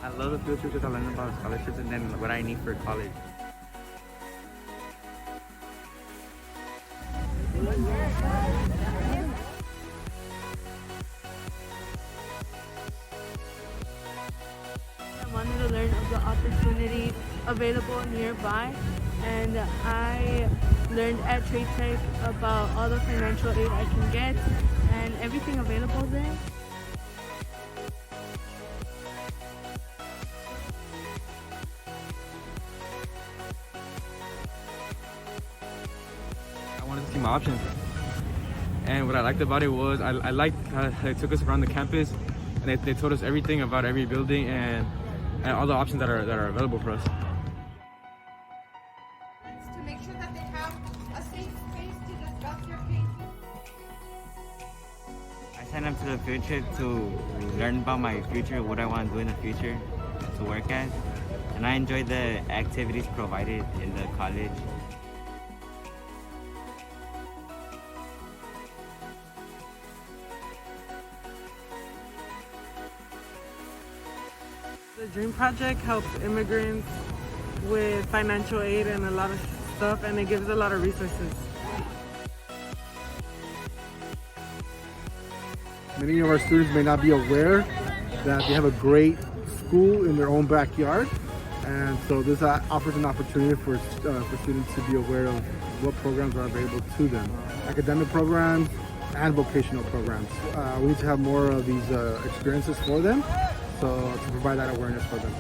I love the field trip because I learned about scholarships and then what I need for college. I wanted to learn of the opportunity available nearby, and I learned at Trade Tech about all the financial aid I can get and everything available there. I wanted to see my options. And what I liked about it was I liked how they took us around the campus and they told us everything about every building and all the options that are available for us. To make sure that they have a safe space to discuss your case. I signed up to the field trip to learn about my future, what I want to do in the future, to work at. And I enjoyed the activities provided in the college. The Dream Project helps immigrants with financial aid and a lot of stuff, and it gives a lot of resources. Many of our students may not be aware that they have a great school in their own backyard, and so this offers an opportunity for students to be aware of what programs are available to them, academic programs and vocational programs. We need to have more of these experiences for them, so to provide that awareness for them.